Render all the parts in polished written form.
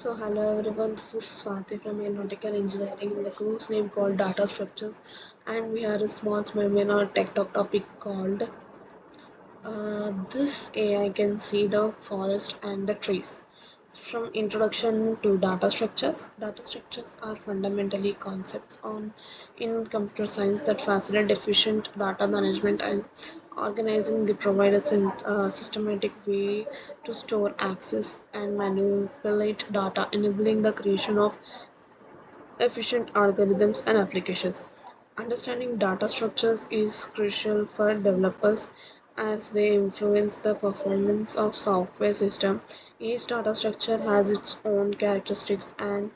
Hello everyone, this is Swati from Aeronautical Engineering in the course name called Data Structures, and we have a small webinar tech talk topic called This AI Can See the Forest and the Trees. From introduction to data structures are fundamentally concepts on in computer science that facilitate efficient data management and organizing. They provide a systematic way to store, access, and manipulate data, enabling the creation of efficient algorithms and applications. Understanding data structures is crucial for developers as they influence the performance of software system. Each data structure has its own characteristics and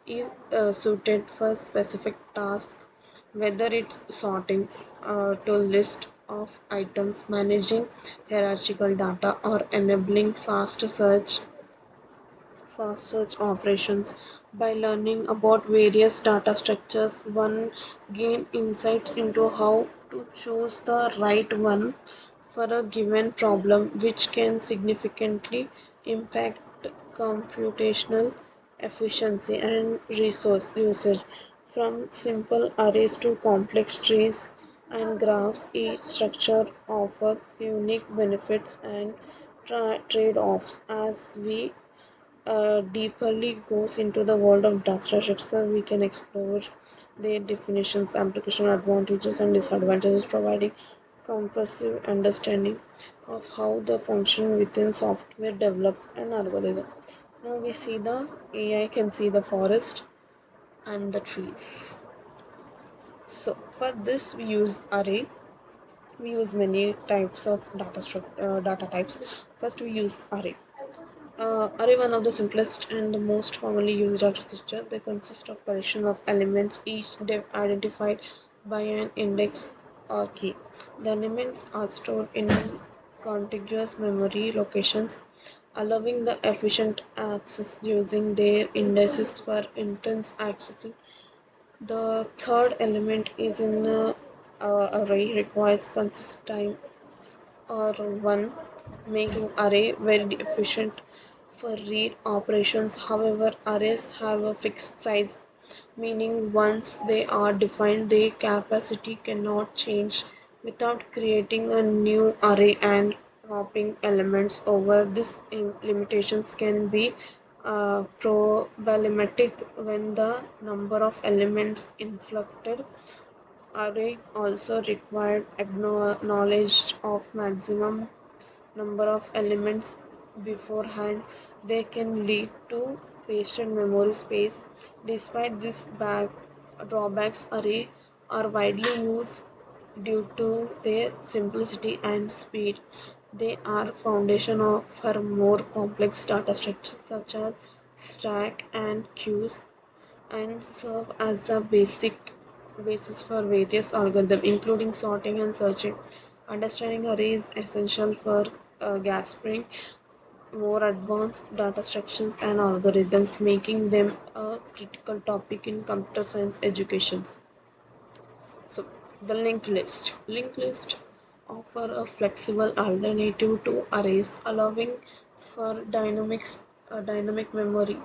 is suited for specific tasks, whether it's sorting to list of items, managing hierarchical data, or enabling fast search operations. By learning about various data structures, one gain insights into how to choose the right one for a given problem, which can significantly impact computational efficiency and resource usage. From simple arrays to complex trees and graphs, each structure offers unique benefits and trade-offs. As we deeply goes into the world of data structure, we can explore their definitions, application advantages, and disadvantages, providing comprehensive understanding of how they function within software developed and algorithm. Now we see the AI can see the forest and the trees. So for this we use array. We use many types of data types. First we use array. Array one of the simplest and the most commonly used data structure. They consist of collection of elements, each identified by an index or key. The elements are stored in contiguous memory locations, allowing the efficient access using their indices for intense accessing. The third element is in array requires consistent time or one, making array very efficient for read operations. However, arrays have a fixed size, meaning once they are defined, their capacity cannot change without creating a new array and hopping elements over. This limitations can be problematic when the number of elements inflected array also required knowledge of maximum number of elements beforehand. They can lead to wasted memory space. Despite this drawbacks, array are widely used due to their simplicity and speed. They are foundation for more complex data structures such as stack and queues, and serve as a basis for various algorithms, including sorting and searching. Understanding arrays is essential for grasping more advanced data structures and algorithms, making them a critical topic in computer science educations. So, the linked list. Linked list offer a flexible alternative to arrays, allowing for dynamic memory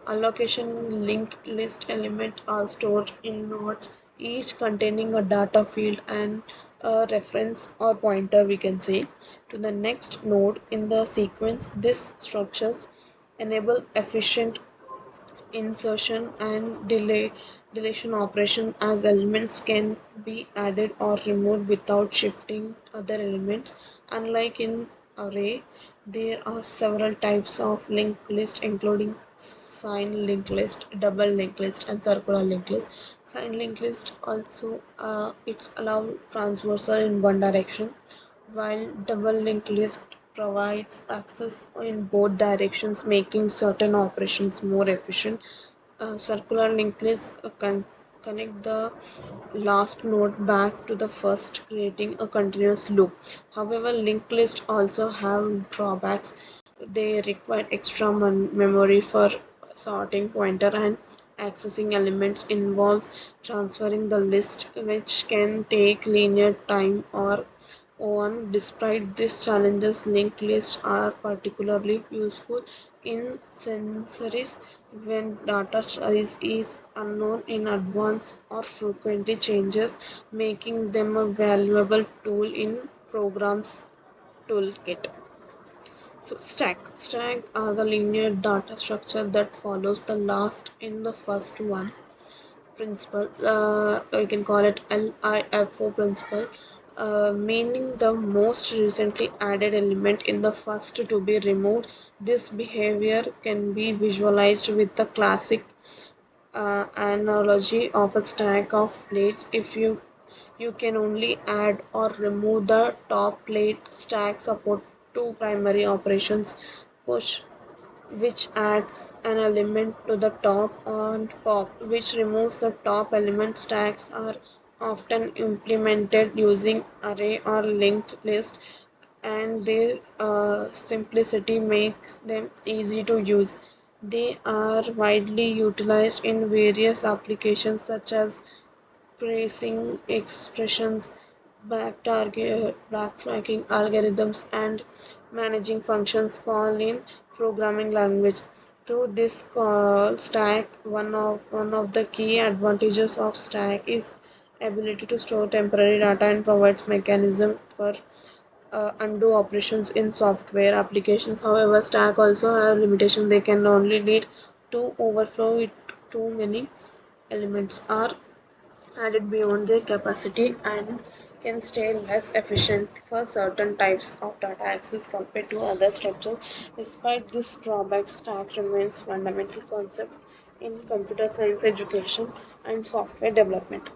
allocation. Linked list elements are stored in nodes, each containing a data field and a reference or pointer, we can say, to the next node in the sequence. These structures enable efficient insertion and deletion operation, as elements can be added or removed without shifting other elements. Unlike in array, there are several types of linked list, including signed linked list, double linked list, and circular linked list. Signed linked list also it's allow transversal in one direction, while double linked list provides access in both directions, making certain operations more efficient. Circular linked list connect the last node back to the first, creating a continuous loop. However, linked lists also have drawbacks. They require extra memory for sorting pointer, and accessing elements involves transferring the list, which can take linear time or on. Despite these challenges, linked lists are particularly useful in scenarios when data size is unknown in advance or frequently changes, making them a valuable tool in programs toolkit. So stack are the linear data structure that follows the last in the first one principle. You can call it LIFO principle, meaning the most recently added element in the first to be removed. This behavior can be visualized with the classic analogy of a stack of plates. If you can only add or remove the top plate, stack support two primary operations: push, which adds an element to the top, and pop, which removes the top element. Stacks are often implemented using array or linked list, and their simplicity makes them easy to use. They are widely utilized in various applications such as tracing expressions, backtracking algorithms, and managing functions call in programming language. Through this call stack, one of the key advantages of stack is ability to store temporary data and provides mechanism for undo operations in software applications. However, stack also have limitations. They can only lead to overflow if too many elements are added beyond their capacity and can stay less efficient for certain types of data access compared to other structures. Despite this drawback, stack remains fundamental concept in computer science education and software development.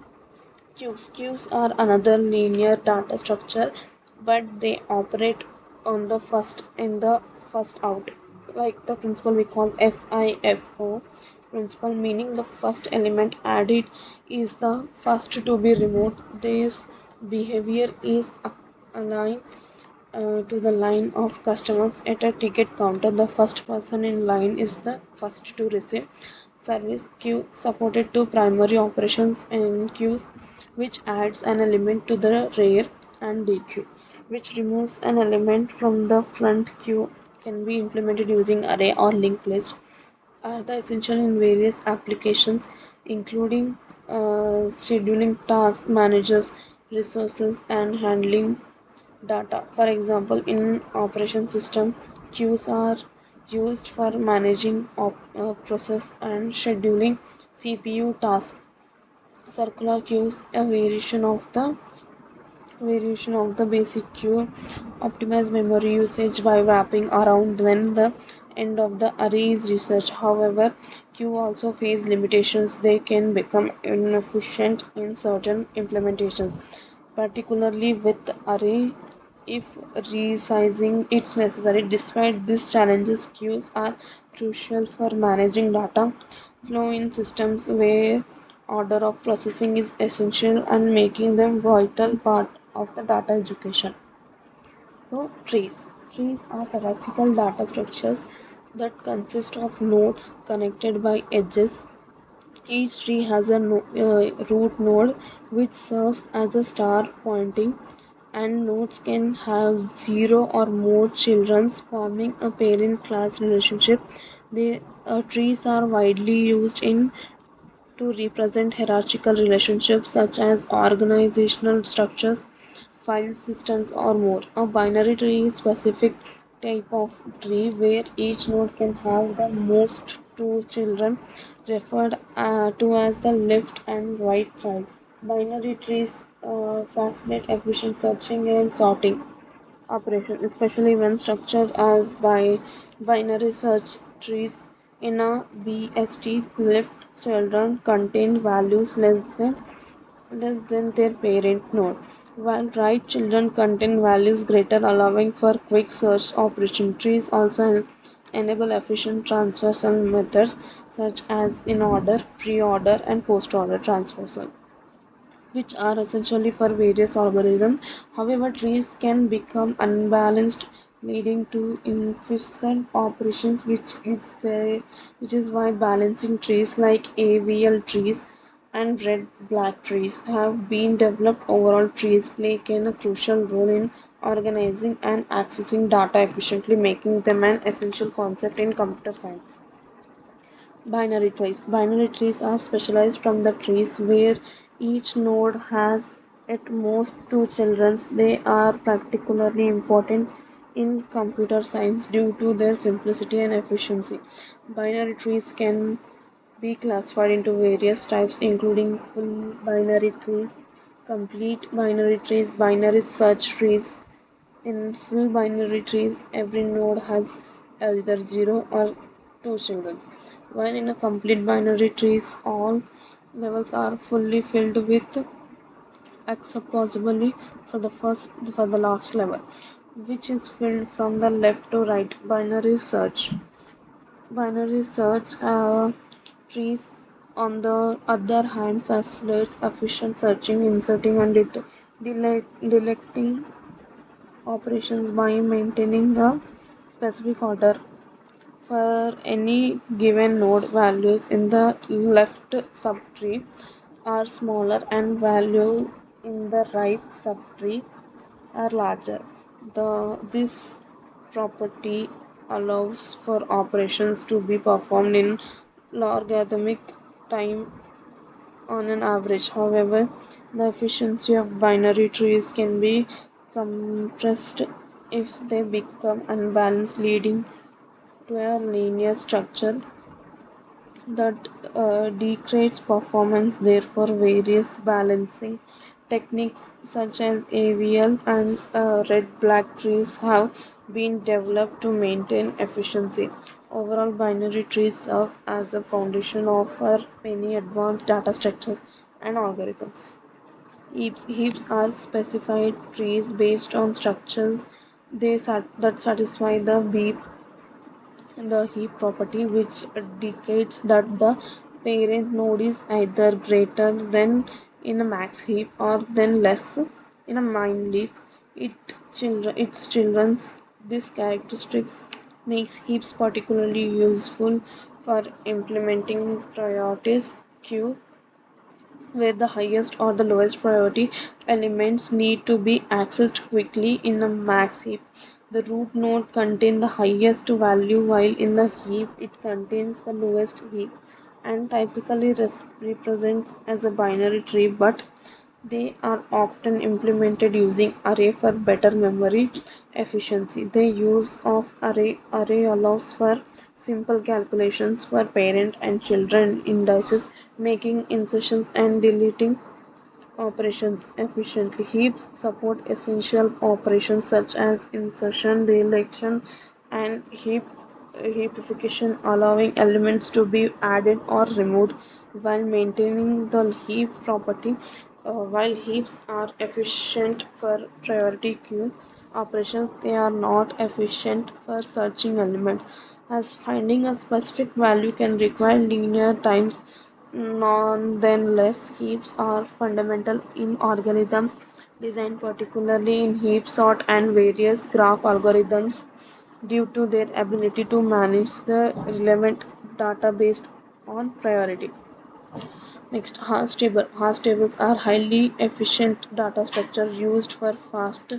Queues are another linear data structure, but they operate on the first out, like the principle we call FIFO principle, meaning the first element added is the first to be removed. This behavior is aligned to the line of customers at a ticket counter. The first person in line is the first to receive service. Queue supported two primary operations and queues, which adds an element to the rear, and dequeue, which removes an element from the front queue, can be implemented using array or linked list, are the essential in various applications, including scheduling task managers, resources, and handling data. For example, in operation system, queues are used for managing process and scheduling CPU tasks. Circular queues, a variation of the basic queue, optimize memory usage by wrapping around when the end of the array is researched. However, queue also face limitations. They can become inefficient in certain implementations, particularly with array if resizing is necessary. Despite these challenges, queues are crucial for managing data flow in systems where order of processing is essential and making them vital part of the data education. So trees are hierarchical data structures that consist of nodes connected by edges. Each tree has a root node which serves as a star pointing, and nodes can have zero or more children, forming a parent class relationship. The trees are widely used in to represent hierarchical relationships such as organizational structures, file systems, or more. A binary tree is a specific type of tree where each node can have the most two children, referred to as the left and right child. Binary trees facilitate efficient searching and sorting operation, especially when structured as binary search trees. In a BST, left children contain values less than their parent node, while right children contain values greater, allowing for quick search operation. Trees also enable efficient transversal methods such as in order, pre-order, and post-order transversal, which are essentially for various algorithms. However, trees can become unbalanced, leading to inefficient operations, which is why balancing trees like AVL trees and red black trees have been developed. Overall, trees play a crucial role in organizing and accessing data efficiently, making them an essential concept in computer science. Binary trees. Binary trees are specialized from the trees where each node has at most two children. They are particularly important in computer science due to their simplicity and efficiency. Binary trees can be classified into various types, including full binary trees, complete binary trees, binary search trees. In full binary trees, every node has either 0 or 2 children, while in a complete binary trees, all levels are fully filled with except possibly for the last level, which is filled from the left to right. Binary search trees, on the other hand, facilitates efficient searching, inserting, and deleting operations by maintaining a specific order for any given node. Values in the left subtree are smaller and values in the right subtree are larger. This property allows for operations to be performed in logarithmic time on an average. However, the efficiency of binary trees can be compressed if they become unbalanced, leading to a linear structure that degrades performance. Therefore, various balancing techniques such as AVL and red black trees have been developed to maintain efficiency. Overall, binary trees serve as the foundation of many advanced data structures and algorithms. Heaps are specified trees based on structures that satisfy the heap property, which indicates that the parent node is either greater than in a max heap or then less in a min heap. Its children's this characteristics makes heaps particularly useful for implementing priorities queue, where the highest or the lowest priority elements need to be accessed quickly. In a max heap, the root node contains the highest value, while in the heap it contains the lowest heap, and typically represents as a binary tree, but they are often implemented using array for better memory efficiency. The use of array allows for simple calculations for parent and children indices, making insertions and deleting operations efficiently. Heaps support essential operations such as insertion, deletion, and heapification, allowing elements to be added or removed while maintaining the heap property. While heaps are efficient for priority queue operations, they are not efficient for searching elements, as finding a specific value can require linear times. Nonetheless, heaps are fundamental in algorithms designed particularly in heap sort and various graph algorithms due to their ability to manage the relevant data based on priority. Next, hash table. Hash tables are highly efficient data structures used for fast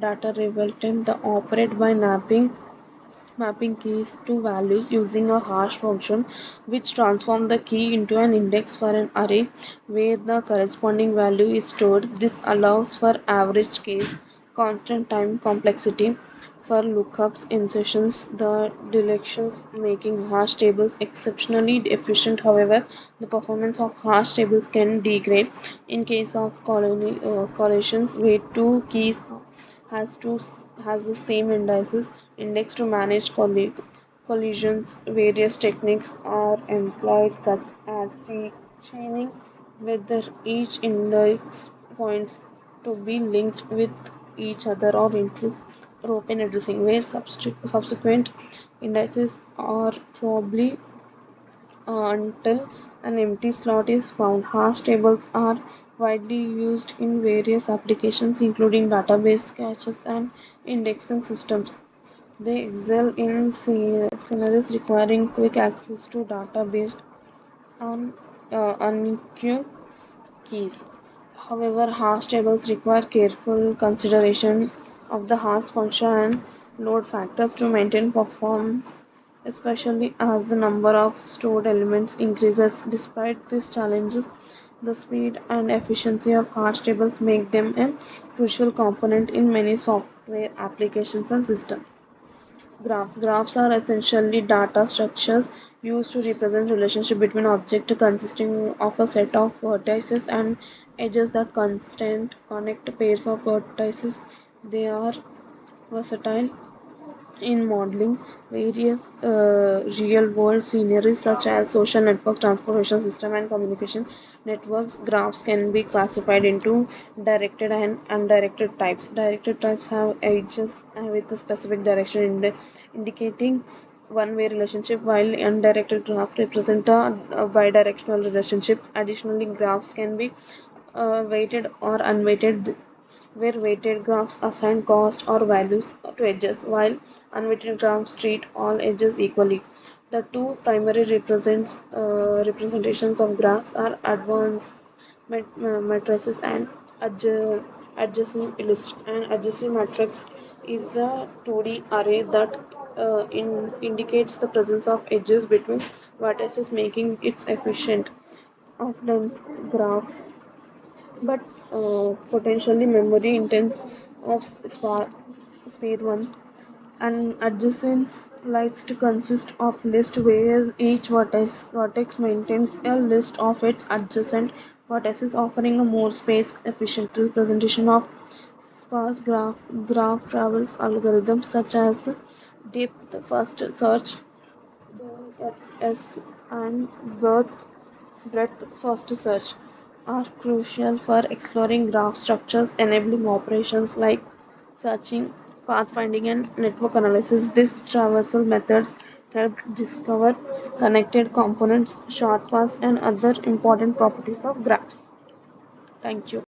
data retrieval. They operate by mapping keys to values using a hash function, which transform the key into an index for an array where the corresponding value is stored. This allows for average case constant time complexity for lookups, insertions, the deletions, making hash tables exceptionally efficient. However, the performance of hash tables can degrade in case of collisions where two keys has the same index. To manage collisions. Various techniques are employed, such as chaining, whether each index points to be linked with each other, or increase or open addressing, where subsequent indices are probably until an empty slot is found. Hash tables are widely used in various applications, including database caches and indexing systems. They excel in scenarios requiring quick access to data based on unique keys. However, hash tables require careful consideration of the hash function and load factors to maintain performance, especially as the number of stored elements increases. Despite these challenges, the speed and efficiency of hash tables make them a crucial component in many software applications and systems. Graphs are essentially data structures used to represent relationship between objects consisting of a set of vertices and edges that constant connect pairs of vertices. They are versatile in modeling various real world scenarios such as social network, transportation system, and communication networks. Graphs can be classified into directed and undirected types. Directed types have edges with a specific direction indicating one way relationship, while undirected graph represent a bidirectional relationship. Additionally, graphs can be weighted or unweighted, where weighted graphs assign cost or values to edges, while unweighted graphs treat all edges equally. The two primary representations of graphs are advanced matrices and adjacent list. An adjacent matrix is a 2D array that indicates the presence of edges between vertices, making it efficient offline graph, but potentially memory intense of speed ones. And adjacent lists to consist of list where each vertex maintains a list of its adjacent vertices, offering a more space efficient representation of sparse graph travels algorithms such as depth first search DFS and breadth first search are crucial for exploring graph structures, enabling operations like searching, pathfinding, and network analysis. These traversal methods help discover connected components, short paths, and other important properties of graphs. Thank you.